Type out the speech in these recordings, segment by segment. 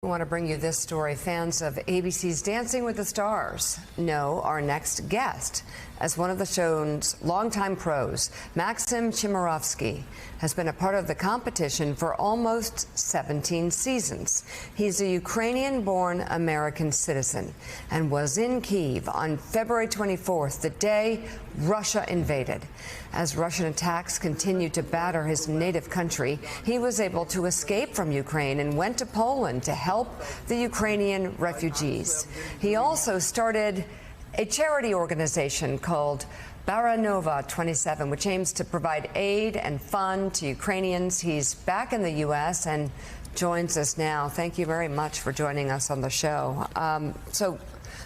We want to bring you this story. Fans of ABC's Dancing with the Stars know our next guest. As one of the show's longtime pros, Maxim Chmerkovskiy has been a part of the competition for almost 17 seasons. He's a Ukrainian-born American citizen and was in Kyiv on February 24th, the day Russia invaded. As Russian attacks continued to batter his native country, he was able to escape from Ukraine and went to Poland to help the Ukrainian refugees. He also started a charity organization called Baranova 27, which aims to provide aid and fund to Ukrainians. He's back in the U.S. and joins us now. Thank you very much for joining us on the show. So,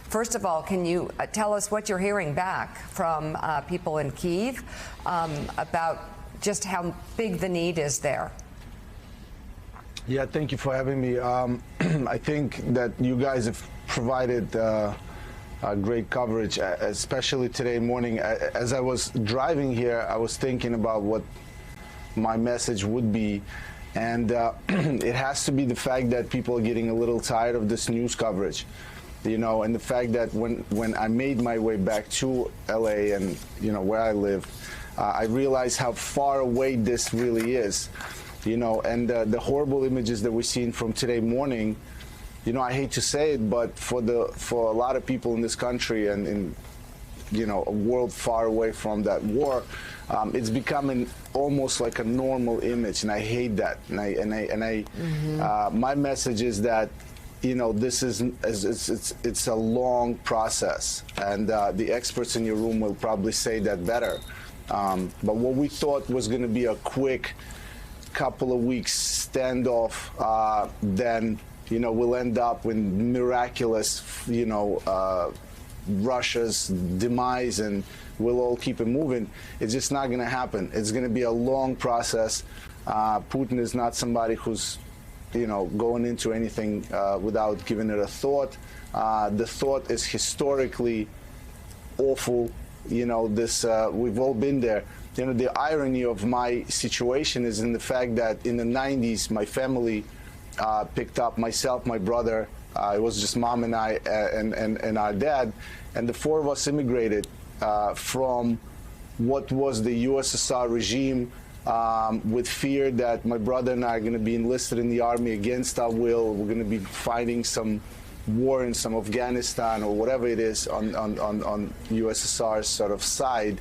first of all, can you tell us what you're hearing back from people in Kyiv about just how big the need is there? Yeah, thank you for having me. I think that you guys have provided great coverage, especially today morning. As I was driving here, I was thinking about what my message would be, and it has to be the fact that people are getting a little tired of this news coverage, you know, and the fact that when I made my way back to LA and, you know, where I live, I realized how far away this really is, you know, and the horrible images that we're seeing from today morning. You know, I hate to say it, but for a lot of people in this country and in, you know, a world far away from that war, it's becoming almost like a normal image, and I hate that. My message is that, you know, this is it's a long process, and the experts in your room will probably say that better. But what we thought was going to be a quick couple of weeks standoff, then, you know, we'll end up with miraculous, you know, Russia's demise, and we'll all keep it moving. It's just not going to happen. It's going to be a long process. Putin is not somebody who's, you know, going into anything without giving it a thought. The thought is historically awful. You know, this we've all been there. You know, the irony of my situation is in the fact that in the 90s, my family picked up myself, my brother. It was just mom and I and our dad, and the four of us immigrated from what was the USSR regime, with fear that my brother and I are going to be enlisted in the army against our will. We're going to be fighting some war in some Afghanistan or whatever it is on USSR's sort of side,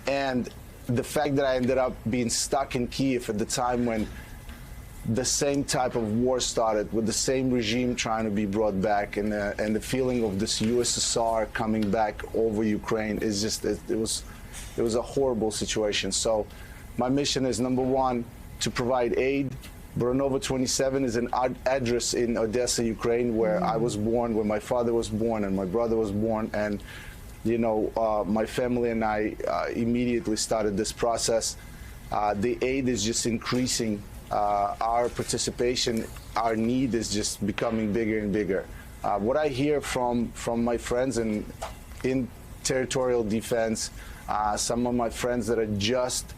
and the fact that I ended up being stuck in Kyiv at the time when the same type of war started, with the same regime trying to be brought back, and the feeling of this USSR coming back over Ukraine is just, it was a horrible situation. So my mission is, number one, to provide aid. Baranova 27 is an address in Odessa, Ukraine, where I was born, where my father was born and my brother was born, and you know, my family and I immediately started this process. The aid is just increasing. Our participation, our need is just becoming bigger and bigger. What I hear from my friends in territorial defense, some of my friends that are just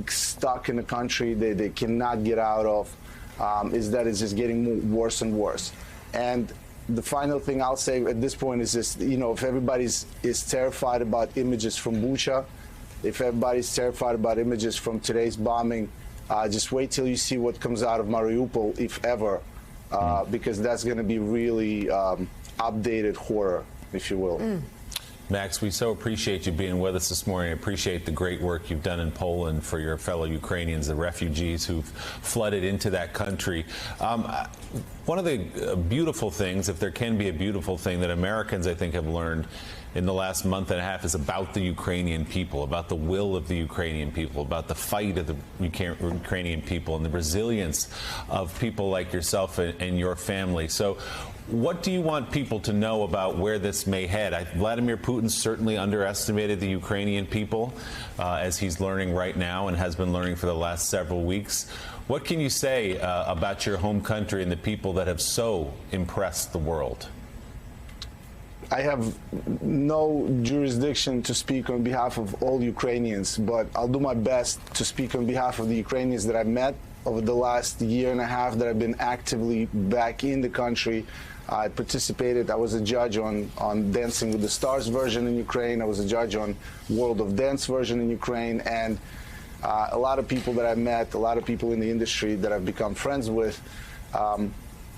stuck in the country they cannot get out of, is that it's just getting worse and worse. And the final thing I'll say at this point is just, you know, if everybody's terrified about images from Bucha, if everybody's terrified about images from today's bombing, just wait till you see what comes out of Mariupol, if ever, because that's going to be really updated horror, if you will. Max, we so appreciate you being with us this morning. I appreciate the great work you've done in Poland for your fellow Ukrainians, the refugees who've flooded into that country. One of the beautiful things, if there can be a beautiful thing, that Americans, I think, have learned in the last month and a half is about the Ukrainian people, about the will of the Ukrainian people, about the fight of the Ukrainian people, and the resilience of people like yourself and your family. So what do you want people to know about where this may head? Vladimir Putin certainly underestimated the Ukrainian people, as he's learning right now and has been learning for the last several weeks. What can you say about your home country and the people that have so impressed the world? I have no jurisdiction to speak on behalf of all Ukrainians, but I'll do my best to speak on behalf of the Ukrainians that I've met over the last year and a half that I've been actively back in the country. I participated. I was a judge on Dancing with the Stars version in Ukraine. I was a judge on World of Dance version in Ukraine, and a lot of people that I've met, a lot of people in the industry that I've become friends with.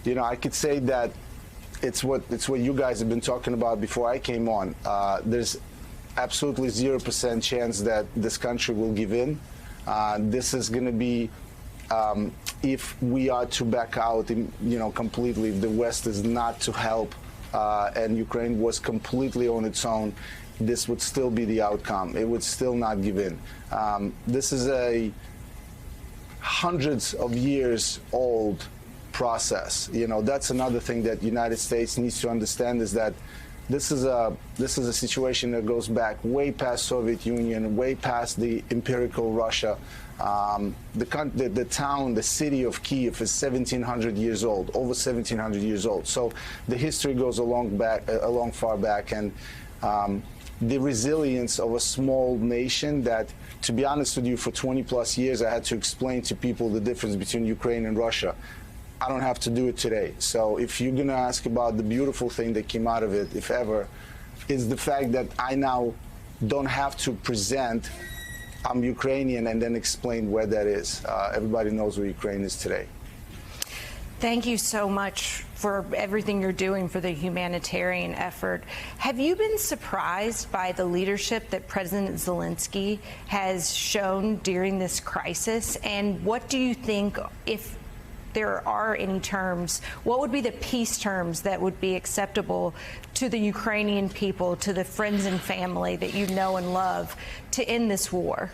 You know, I could say that it's what you guys have been talking about before I came on. There's absolutely 0% chance that this country will give in. This is going to be, if we are to back out, you know, completely, if the West is not to help, and Ukraine was completely on its own, this would still be the outcome. It would still not give in. This is a hundreds of years old process. You know, that's another thing that the United States needs to understand, is that this is a situation that goes back way past Soviet Union, way past the empirical Russia. The town, the city of Kiev is 1,700 years old, over 1,700 years old. So the history goes along far back, and the resilience of a small nation that, to be honest with you, for 20 plus years I had to explain to people the difference between Ukraine and Russia. I don't have to do it today. So if you're going to ask about the beautiful thing that came out of it, if ever, is the fact that I now don't have to present I'm Ukrainian and then explain where that is. Everybody knows where Ukraine is today. Thank you so much for everything you're doing for the humanitarian effort. Have you been surprised by the leadership that President Zelensky has shown during this crisis? And what do you think, if there are any terms, what would be the peace terms that would be acceptable to the Ukrainian people, to the friends and family that you know and love, to end this war?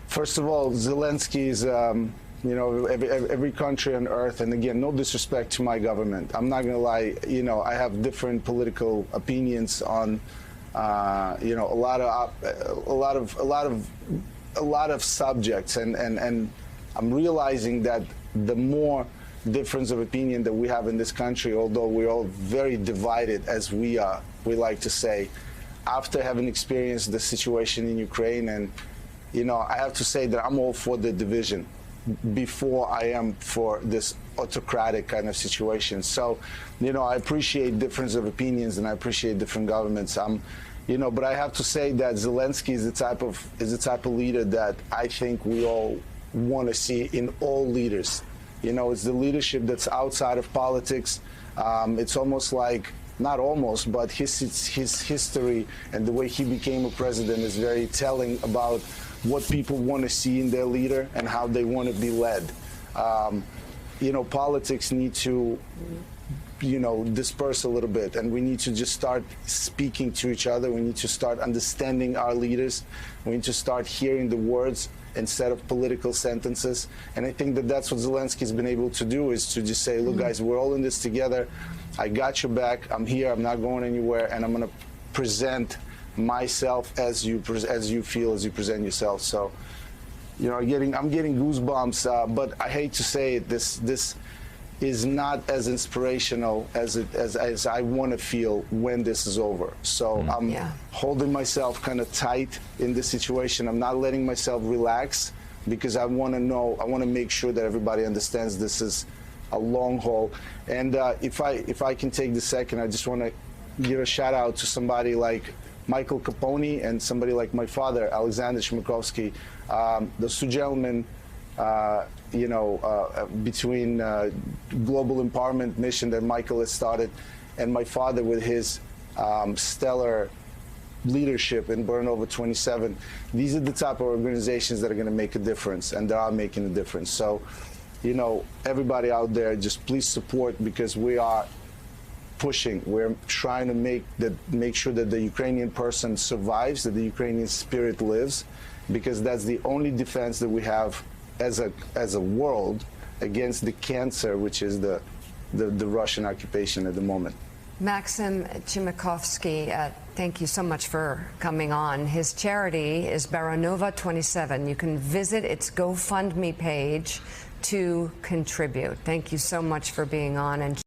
First of all, Zelensky is, you know, every country on earth, and again, no disrespect to my government. I'm not going to lie, you know, I have different political opinions on, you know, a lot of subjects, and I'm realizing that the more difference of opinion that we have in this country, although we're all very divided as we are, we like to say, after having experienced the situation in Ukraine, and, you know, I have to say that I'm all for the division before I am for this autocratic kind of situation. So, you know, I appreciate difference of opinions and I appreciate different governments. You know, but I have to say that Zelensky is the type of leader that I think we all want to see in all leaders. You know, it's the leadership that's outside of politics. It's almost like, not almost, but his history and the way he became a president is very telling about what people want to see in their leader and how they want to be led. You know, politics need to, you know, disperse a little bit, and we need to just start speaking to each other. We need to start understanding our leaders. We need to start hearing the words instead of political sentences. And I think that that's what Zelensky's been able to do, is to just say, look, guys, we're all in this together. I got your back. I'm here. I'm not going anywhere, and I'm going to present myself as you feel, as you present yourself. So, you know, I'm getting goosebumps. But I hate to say it, this is not as inspirational as I want to feel when this is over. So I'm holding myself kind of tight in this situation. I'm not letting myself relax, because I want to make sure that everybody understands this is a long haul. And if I can take the second, I just want to give a shout out to somebody like Michael Capone and somebody like my father, Alexander Shmakovsky, those two gentlemen, you know, between Global Empowerment Mission that Michael has started, and my father with his stellar leadership in Burn Over 27. These are the type of organizations that are going to make a difference, and they are making a difference. So, you know, everybody out there, just please support, because we are pushing. We're trying to make sure that the Ukrainian person survives, that the Ukrainian spirit lives, because that's the only defense that we have as a world against the cancer, which is the Russian occupation at the moment. Maxim Chimakovsky, thank you so much for coming on. His charity is Baranova 27. You can visit its GoFundMe page to contribute. Thank you so much for being on. And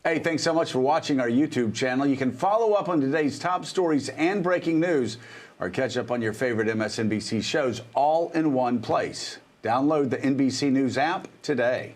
Hey, thanks so much for watching our YouTube channel. You can follow up on today's top stories and breaking news, or catch up on your favorite MSNBC shows all in one place. Download the NBC News app today.